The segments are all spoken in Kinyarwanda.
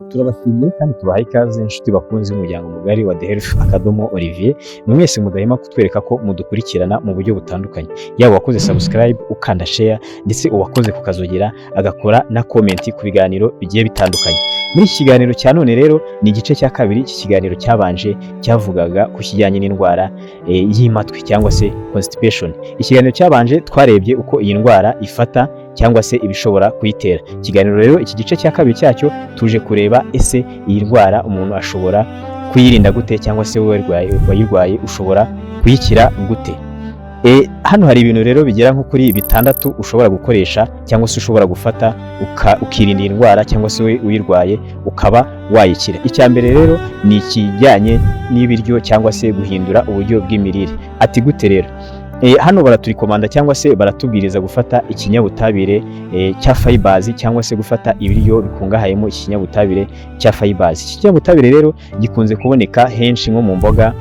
Turabashimiye kandi tubaha ikaze inshuti bakunze umuryango mugari wa The Health Olivier, mwese mudahema kutwereka ko mudukurikirana mu buryo butandukanye, yaba wakoze subscribe, ukanda share, ndetse uwakoze kukazogera agakora na comment ku biganiro bigiye bitandukanye. Muri iki kiganiro cya none rero ni igice cya kabiri cy'ikiganiro cyabanje cyavugaga ku kijyanye n'indwara y'imatwi cyangwa se constipation. Ikiganiro cyabanje twarebye uko iyi ndwara ifata cyangwa se ibishobora kuyitera. Ikiganiro rero iki gice cya kabiri cyacyo tuje kureba ese iyi ndwara umuntu ashobora kuyirinda gute cyangwa se wayirwaye ushobora kuyikira gute. Hano hari ibintu rero bigera nko kuri 6 ushobora gukoresha cyangwa se ushobora gufata ukirinda indwara cyangwa se uyirwaye ukaba wayikira. Icya mbere rero ni ikijyanye n'ibiryo cyangwa se guhindura uburyo bw'imirire. Ati gute rero? Hano baraturikomanda cyangwa se baratubwiriza gufata ikinyabutabire cya fibers cyangwa se gufata ibiryo bikungahayemo ikinyabutabire cya fibers. Iki kinyabutabire rero gikunze kuboneka henshi nko mu mboga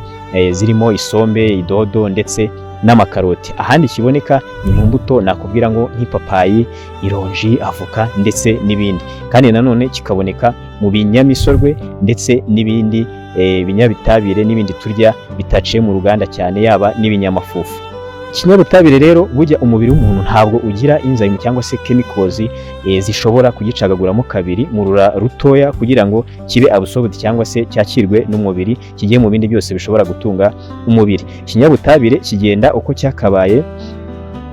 zirimo isombe, idodo ndetse n'amakaroti. Ahandi kiboneka ni mu mbuto nakubwira ngo nk'ipapayi, ironji, avoka ndetse n'ibindi. Kandi nanone kikaboneka mu binyamisorwe ndetse n'ibindi binyabitabire n'ibindi turya bitaciye mu ruganda cyane, yaba n'ibinyamafufu. Ikinyabutabire rero burya umubiri w'umuntu ntabwo ugira enzyme cyangwa se chemicals zishobora kugicagaguramo kabiri mu rura rutoya kugira ngo kibe absorbed cyangwa se cyakirwe n'umubiri kigiye mu bindi byose bishobora gutunga umubiri. Ikinyabutabire kigenda uko cyakabaye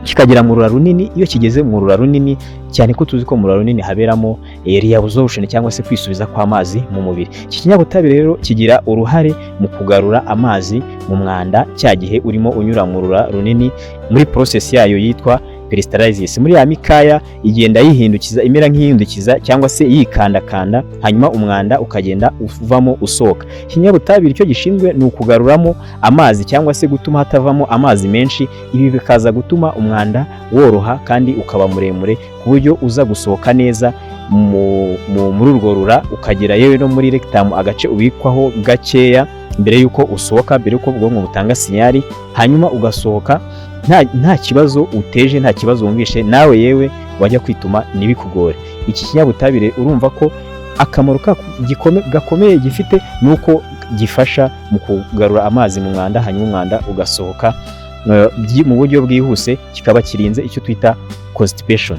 kikagera mu rura runini. Iyo kigeze mu rura runini, cyane ko tuzi ko mu rura runini haberamo reabsorption cyangwa se kwisubiza kw'amazi mu mubiri. Iki kinyabutabire rero kigira uruhare mu kugarura amazi mu mwanda cya gihe urimo unyura mu rura runini muri process yayo yitwa peristalsis. Muri ya mikaya igenda yihindukiza, imera nk'ihindukiza cyangwa se yikandakanda, hanyuma umwanda ukagenda uvamo usohoka. Ikinyabutabire cyo gishinzwe ni ukugaruramo amazi cyangwa se gutuma hatavamo amazi menshi. Ibi bikaza gutuma umwanda woroha kandi ukaba muremure ku buryo uza gusohoka neza muri urwo rura, ukagera yewe no muri rectum, agace ubikwaho gakeya mbere yuko usohoka, mbere yuko ubwonko butanga sinyari, hanyuma ugasohoka nta kibazo uteje, nta kibazo wumvishe, nawe yewe wajya kwituma ntibikugore. Iki kinyabutabire urumva ko akamaro gakomeye gifite nuko gifasha mu kugarura amazi mu mwanda, hanyuma umwanda ugasohoka mu buryo bwihuse, kikaba kirinze icyo twita constipation.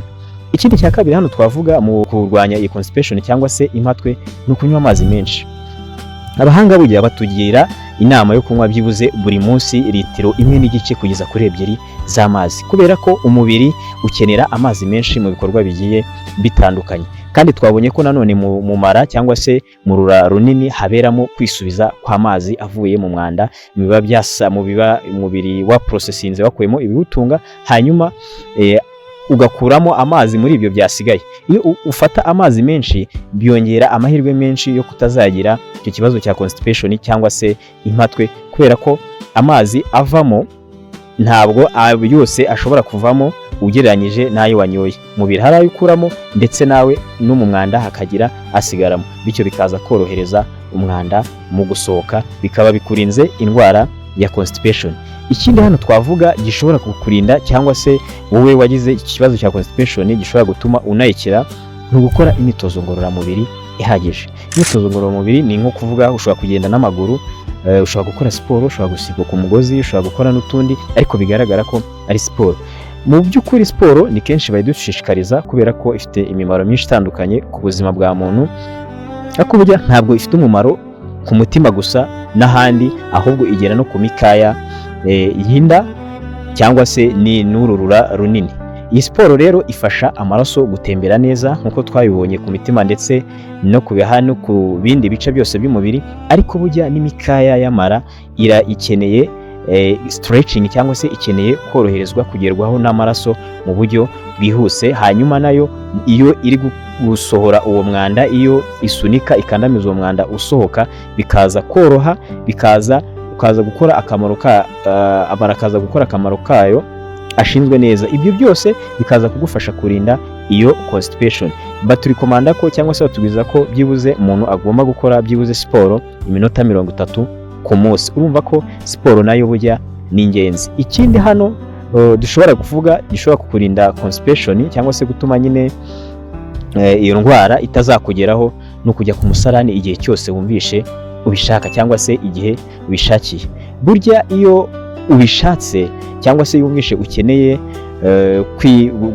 Ikindi cya kabiri hano twavuga mu kurwanya iyi constipation cyangwa se impatwe ni ukunywa amazi menshi. Abahanga burya batugira inama yo kunywa byibuze buri munsi litiro 1.5 kugeza kuri 2 z'amazi, kubera ko umubiri ukenera amazi menshi mu bikorwa bigiye bitandukanye. Kandi twabonye ko nanone mu mara cyangwa se mu rura runini haberamo kwisubiza kw'amazi avuye mu mwanda, biba byasa mu mubiri wa processinze wakuyemo ibiwutunga, hanyuma ugakuramo amazi muri ibyo byasigaye. Iyo ufata amazi menshi byongera amahirwe menshi yo kutazagira icyo kibazo cya constipation cyangwa se impatwe, kubera ko amazi avamo ntabwo yose ashobora kuvamo ugereranyije n'ayo wanyoye. Umubiri hari ayo ukuramo ndetse nawe no mu mwanda hakagira asigaramo, bityo bikaza korohereza umwanda mu gusohoka, bikaba bikurinze indwara ya constipation. Ikindi hano twavuga gishobora kukurinda cyangwa se wowe wagize ikibazo cya constipation gishobora gutuma unayikira, ni ugukora imyitozo ngororamubiri ihagije. Imyitozo ngororamubiri ni nko kuvuga ushobora kugenda n'amaguru, ushobora gukora siporo, ushobora gusimbuka umugozi, ushobora gukora n'utundi, ariko bigaragara ko ari siporo. Mu by'ukuri siporo ni kenshi bayidushishikariza kubera ko ifite imimaro myinshi itandukanye ku buzima bwa muntu, ariko burya ntabwo ifite umumaro ku mutima gusa n'ahandi, ahubwo igera no ku mikaya y'inda cyangwa se ni n'ururura runini. Iyi siporo rero ifasha amaraso gutembera neza nk'uko twabibonye ku mitima ndetse no ku bihaha no ku bindi bice byose by'umubiri, ariko burya n'imikaya y'amara ikeneye stretching cyangwa se ikeneye koroherezwa kugerwaho n'amaraso mu buryo bwihuse. Hanyuma nayo iyo iri gusohora uwo mwanda, iyo isunika ikandamiza uwo mwanda usohoka, bikaza koroha, ukaza gukora akamaro kayo ashinzwe neza. Ibyo byose bikaza kugufasha kurinda iyo constipation. Baturikomanda ko cyangwa se batubwiza ko byibuze umuntu agomba gukora byibuze siporo iminota 30 ku munsi. Urumva ko siporo nayo burya ni ingenzi. Ikindi hano dushobora kuvuga gishobora kukurinda constipation cyangwa se gutuma nyine iyo ndwara itazakugeraho, ni ukujya ku musarani igihe cyose wumvishe ubishaka cyangwa se igihe ubishakiye. Burya iyo ubishatse cyangwa se yumvishe ukeneye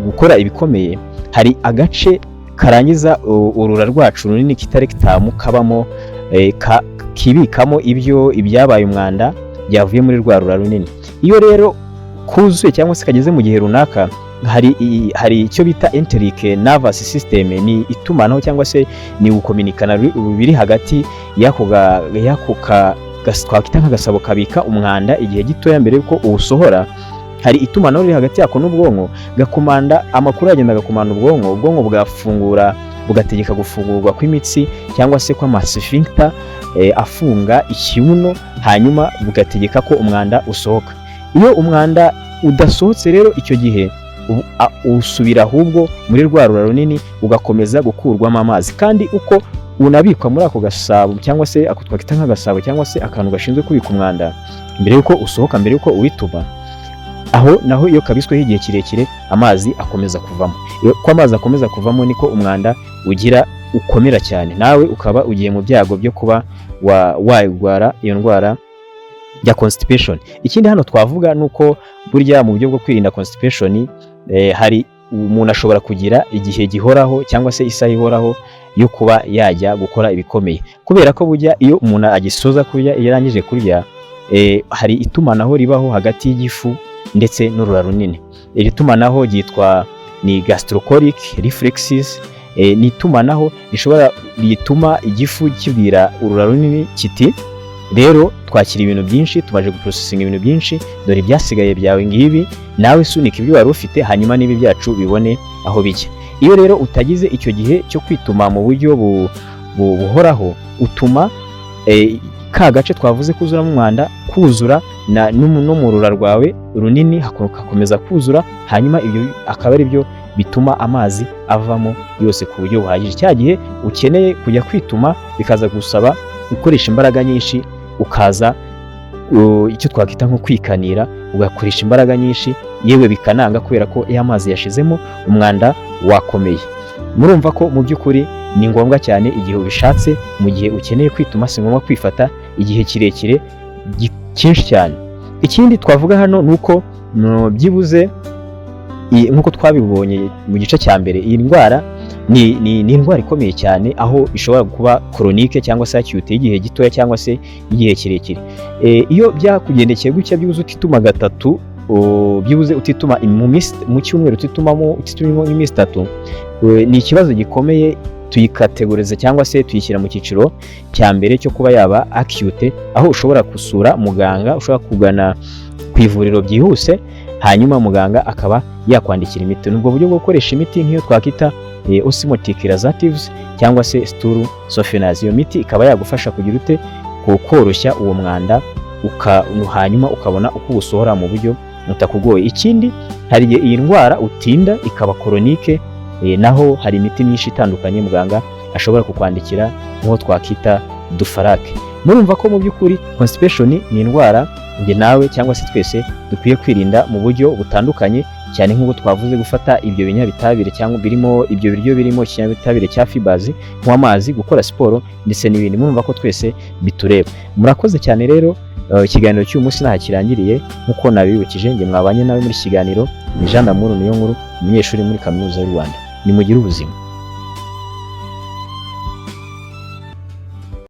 gukora ibikomeye, hari agace karangiza urura rwacu runini kitarekitamu kabamo kibikamo ibyabaye umwanda byavuye muri rwa rura runini. Iyo rero kuzuye cyangwa se kageze mu gihe runaka, hari icyo bita enteric nervous system, ni itumanaho cyangwa se ni ukominikana biri hagati y'ako twakita nk'agasabo kabika umwanda igihe gitoya mbere yuko uwusohora. Hari itumanaho riri hagati yako n'ubwonko gakomanda amakuru, agenda gakomanda ubwonko bwafungura, bugategeka gufungurwa kw'imitsi cyangwa se kw'amasifinkta afunga ikibuno, hanyuma bugategeka ko umwanda usohoka. Iyo umwanda udasohotse rero, icyo gihe usubira ahubwo muri rwa rura runini ugakomeza gukurwamo amazi, kandi uko unabikwa muri ako gasabo cyangwa se ako twakita nk'agasabo cyangwa se akantu gashinzwe kubika umwanda mbere yuko usohoka, mbere yuko uwituma, aho naho iyo kabisweho igihe kirekire amazi akomeza kuvamo. Ko amazi akomeza kuvamo niko umwanda ukomera cyane, nawe ukaba ugiye mu byago byo kuba warwara iyo ndwara ya constipation. Ikindi hano twavuga nuko burya mu buryo bwo kwirinda constipation, hari umuntu ashobora kugira igihe gihoraho cyangwa se isaha ihoraho yo kuba yajya gukora ibikomeye, kubera ko burya iyo umuntu agisoza kurya, iyo arangije kurya, hari itumanaho ribaho hagati y'igifu ndetse n'urura runini. Iri tumanaho ryitwa ni gastrocolic reflexes, ni itumanaho rituma igifu kibwira urura runini kiti rero twakira ibintu byinshi, tumaje guprocesinga ibintu byinshi, dore ibyasigaye byawe ngibi, nawe sunika ibyo wari ufite, hanyuma nibi byacu bibone aho bijya. Iyo rero utagize icyo gihe cyo kwituma mu buryo buhoraho, utuma ka gace twavuze kuzuramo umwanda kuzura no mu rura rwawe runini hakomeza kuzura, hanyuma ibyo akaba ari byo bituma amazi avamo yose ku buryo buhagije. Cya gihe ukeneye kujya kwituma bikaza gusaba gukoresha imbaraga nyinshi, ukaza icyo twakita nko kwikanira, ugakoresha imbaraga nyinshi, yewe bikananga kubera ko iyo amazi yashizemo umwanda wakomeye. Murumva ko mu by'ukuri ni ngombwa cyane igihe ubishatse, mu gihe ukeneye kwituma, si ngombwa kwifata igihe kirekire cyinshi cyane. Ikindi twavuga hano nuko byibuze nk'uko twabibonye mu gice cya mbere, iyi ndwara ni indwara ikomeye cyane, aho ishobora kuba chronique cyangwa se acute y'igihe gitoya cyangwa se igihe kirekire. Iyo byakugendekeye gutya byibuze utituma gatatu, byibuze utituma mu cyumweru, utitumamo iminsi 3, ni ikibazo gikomeye. Tuyikategoriza cyangwa se tuyishyira mu cyiciro cya mbere cyo kuba yaba acute, aho ushobora gusura muganga, ushobora kugana ku ivuriro byihuse, hanyuma muganga akaba yakwandikira imiti. Nubwo buryo bwo gukoresha imiti nk'iyo twakita osmotic laxatives cyangwa se stool softeners. Iyo miti ikaba yagufasha kugira ute koroshya uwo mwanda, hanyuma ukabona uko usohora mu buryo mutakugoye. Ikindi, hari igihe iyi ndwara utinda ikaba chronique, naho hari imiti myinshi itandukanye muganga ashobora kukwandikira, nk'uwo twakita dufarake. Murumva ko mu by'ukuri constipation ni indwara njye nawe cyangwa se twese dukwiye kwirinda mu buryo butandukanye, cyane nk'uko twavuze gufata ibyo binyabitabire cyangwa birimo ibyo biryo birimo ikinyabitabire cya fibers, kunywa amazi, gukora siporo ndetse n'ibindi. Murumva ko twese bitureba. Murakoze cyane rero, ikiganiro cy'uyu munsi ntaho kirangiriye. Nk'uko nabibukije, njye mwabanye nawe muri kiganiro ni Jean d'Amour Niyonkuru, umunyeshuri muri Kaminuza y'u Rwanda. Nimugire ubuzima.